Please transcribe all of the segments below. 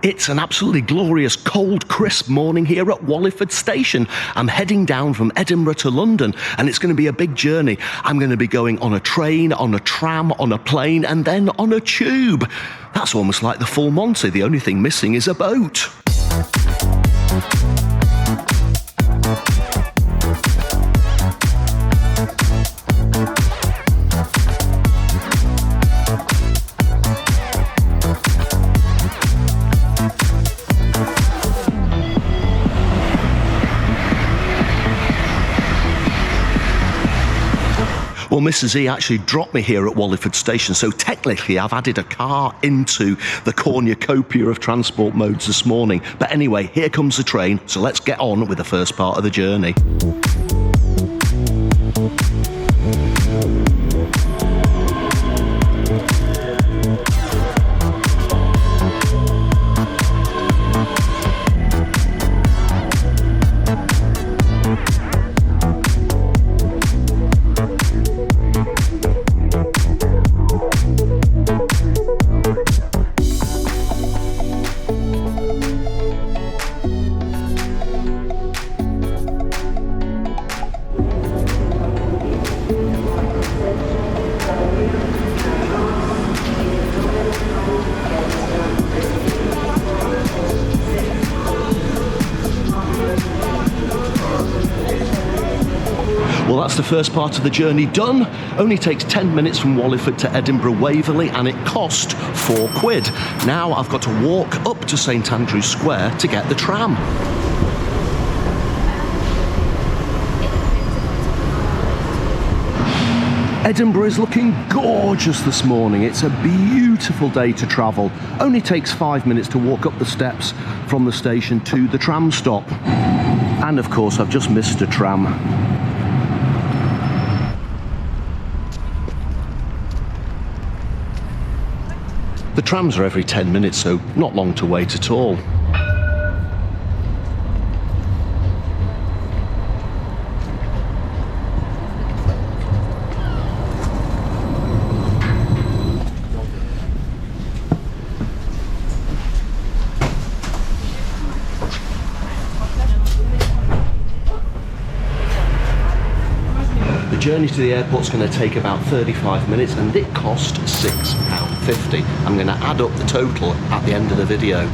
It's an absolutely glorious, cold, crisp morning here at Wallyford Station. I'm heading down from Edinburgh to London, and it's going to be a big journey. I'm going to be going on a train, on a tram, on a plane, and then on a tube. That's almost like the full Monty. The only thing missing is a boat. Well, Mrs. E actually dropped me here at Wallyford Station, so technically I've added a car into the cornucopia of transport modes this morning. But anyway, here comes the train, so let's get on with the first part of the journey. Well, that's the first part of the journey done. Only takes 10 minutes from Wallyford to Edinburgh Waverley, and it cost £4. Now I've got to walk up to St Andrew's Square to get the tram. Edinburgh is looking gorgeous this morning. It's a beautiful day to travel. Only takes 5 minutes to walk up the steps from the station to the tram stop. And of course, I've just missed a tram. The trams are every 10 minutes, so not long to wait at all. The journey to the airport's going to take about 35 minutes, and it cost £6.50. I'm going to add up the total at the end of the video.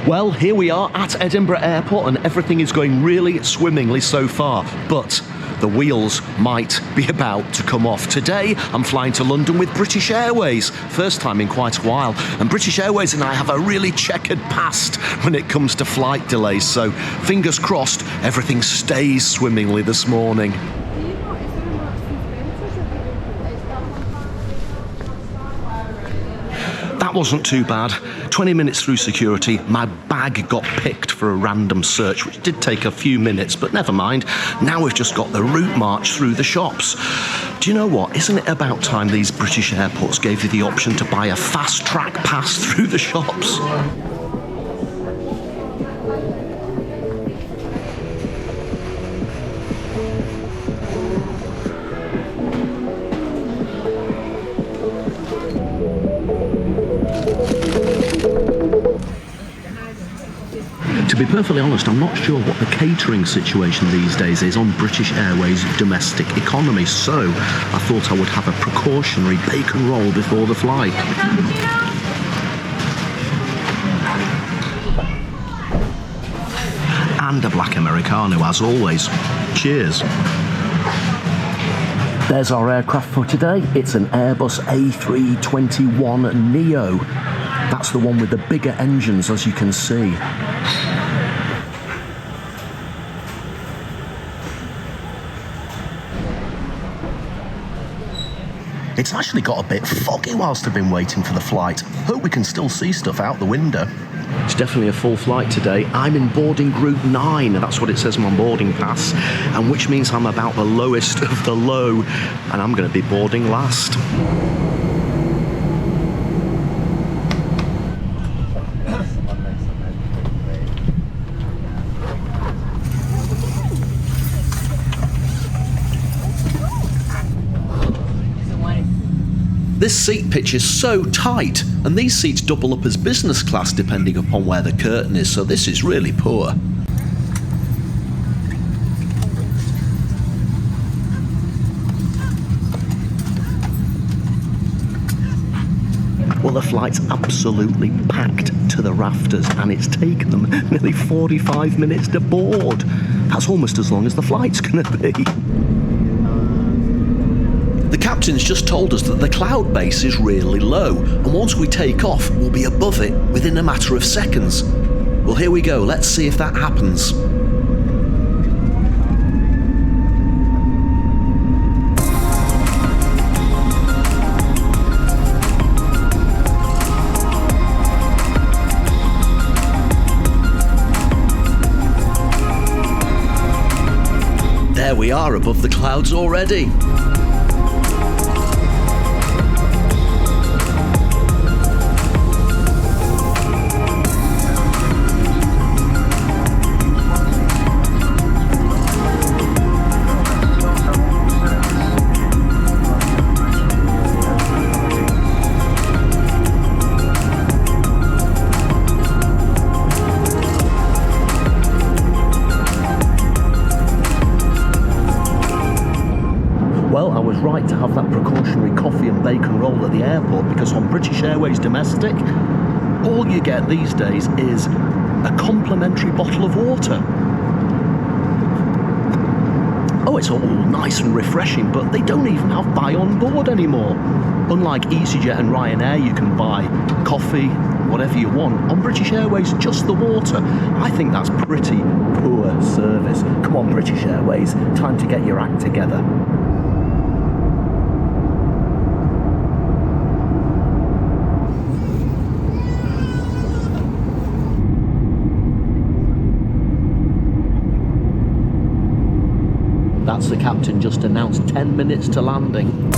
Well, here we are at Edinburgh Airport, and everything is going really swimmingly so far, but the wheels might be about to come off. Today, I'm flying to London with British Airways, first time in quite a while, and British Airways and I have a really checkered past when it comes to flight delays, so fingers crossed everything stays swimmingly this morning. That wasn't too bad. 20 minutes through security, my bag got picked for a random search, which did take a few minutes, but never mind. Now we've just got the route march through the shops. Do you know what? Isn't it about time these British airports gave you the option to buy a fast track pass through the shops? To be perfectly honest, I'm not sure what the catering situation these days is on British Airways domestic economy, so I thought I would have a precautionary bacon roll before the flight. And a black Americano, as always. Cheers. There's our aircraft for today. It's an Airbus A321neo. That's the one with the bigger engines, as you can see. It's actually got a bit foggy whilst I've been waiting for the flight. Hope we can still see stuff out the window. It's definitely a full flight today. I'm in boarding group 9, that's what it says on my boarding pass, and which means I'm about the lowest of the low, and I'm going to be boarding last. This seat pitch is so tight, and these seats double up as business class depending upon where the curtain is, so this is really poor. Well, the flight's absolutely packed to the rafters, and it's taken them nearly 45 minutes to board. That's almost as long as the flight's going to be. The captain's just told us that the cloud base is really low, and once we take off, we'll be above it within a matter of seconds. Well, here we go. Let's see if that happens. There we are above the clouds already. Well, I was right to have that precautionary coffee and bacon roll at the airport, because on British Airways domestic, all you get these days is a complimentary bottle of water. Oh, it's all nice and refreshing, but they don't even have buy on board anymore. Unlike EasyJet and Ryanair, you can buy coffee, whatever you want. On British Airways, just the water. I think that's pretty poor service. Come on, British Airways, time to get your act together. That's the captain just announced 10 minutes to landing.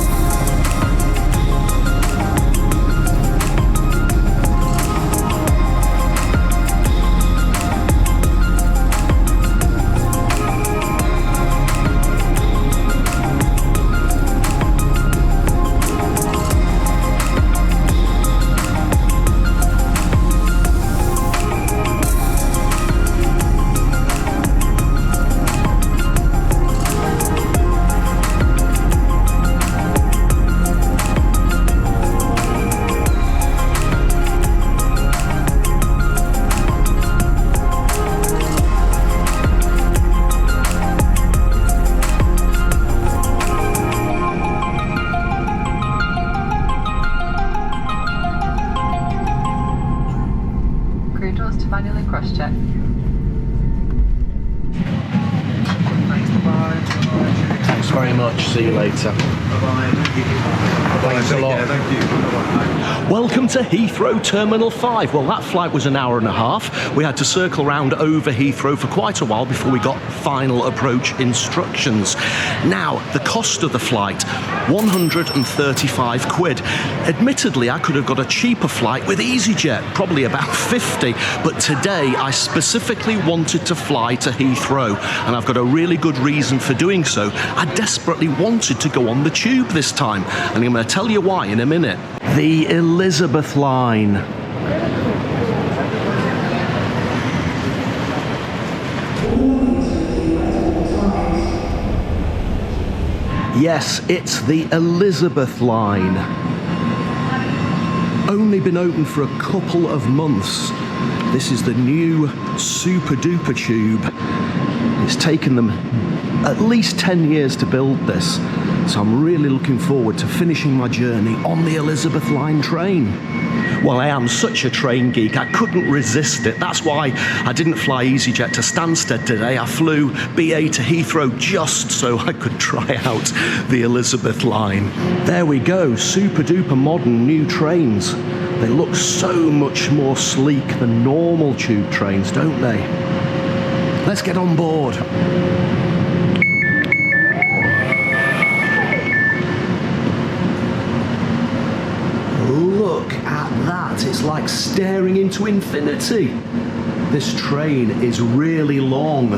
Manually cross-check. Thanks very much. See you later. Thanks a lot. Thank you. Welcome to Heathrow Terminal 5. Well, that flight was an hour and a half. We had to circle round over Heathrow for quite a while before we got final approach instructions. Now, the cost of the flight, 135 quid. Admittedly, I could have got a cheaper flight with EasyJet, probably about 50, but today I specifically wanted to fly to Heathrow, and I've got a really good reason for doing so. I desperately wanted to go on the tube this time, and I'm going to tell you why in a minute. The Elizabeth line. Yes, it's the Elizabeth line. Only been open for a couple of months. This is the new super duper tube. It's taken them at least 10 years to build this, so I'm really looking forward to finishing my journey on the Elizabeth Line train. Well, I am such a train geek, I couldn't resist it. That's why I didn't fly EasyJet to Stansted today. I flew BA to Heathrow just so I could try out the Elizabeth Line. There we go, super duper modern new trains. They look so much more sleek than normal tube trains, don't they? Let's get on board. Look at that, it's like staring into infinity. This train is really long.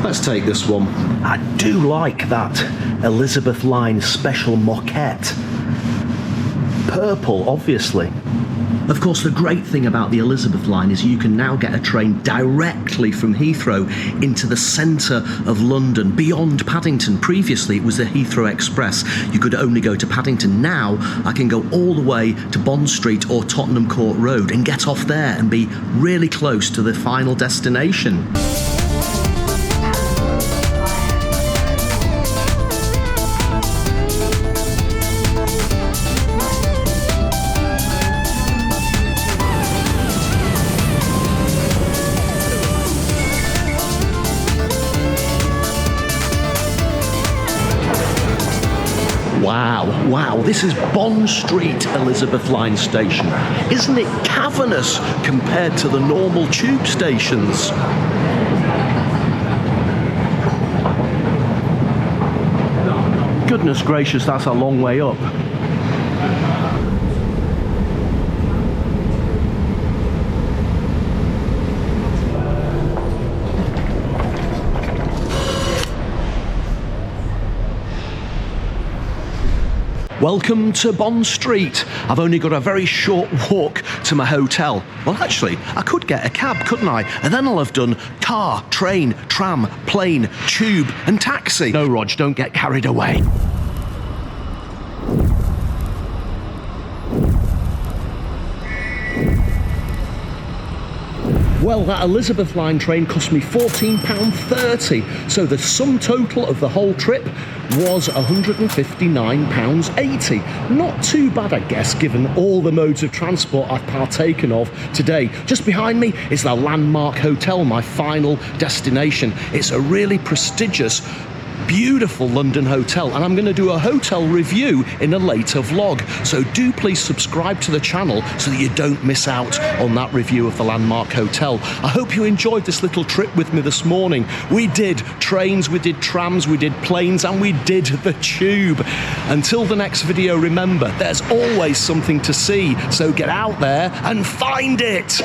Let's take this one. I do like that Elizabeth Line special moquette. Purple, obviously. Of course, the great thing about the Elizabeth Line is you can now get a train directly from Heathrow into the centre of London, beyond Paddington. Previously, it was the Heathrow Express. You could only go to Paddington. Now, I can go all the way to Bond Street or Tottenham Court Road and get off there and be really close to the final destination. Wow, this is Bond Street Elizabeth Line station. Isn't it cavernous compared to the normal tube stations? Goodness gracious, that's a long way up. Welcome to Bond Street. I've only got a very short walk to my hotel. Well, actually, I could get a cab, couldn't I? And then I'll have done car, train, tram, plane, tube, and taxi. No, Rog, don't get carried away. Well, that Elizabeth Line train cost me £14.30, so the sum total of the whole trip was £159.80. Not too bad, I guess, given all the modes of transport I've partaken of today. Just behind me is the Landmark Hotel, my final destination. It's a really prestigious, beautiful London hotel, and I'm going to do a hotel review in a later vlog, so do please subscribe to the channel so that you don't miss out on that review of the Landmark Hotel. I hope you enjoyed this little trip with me this morning. We did trains, we did trams, we did planes, and we did the tube. Until the next video, remember, there's always something to see, so get out there and find it!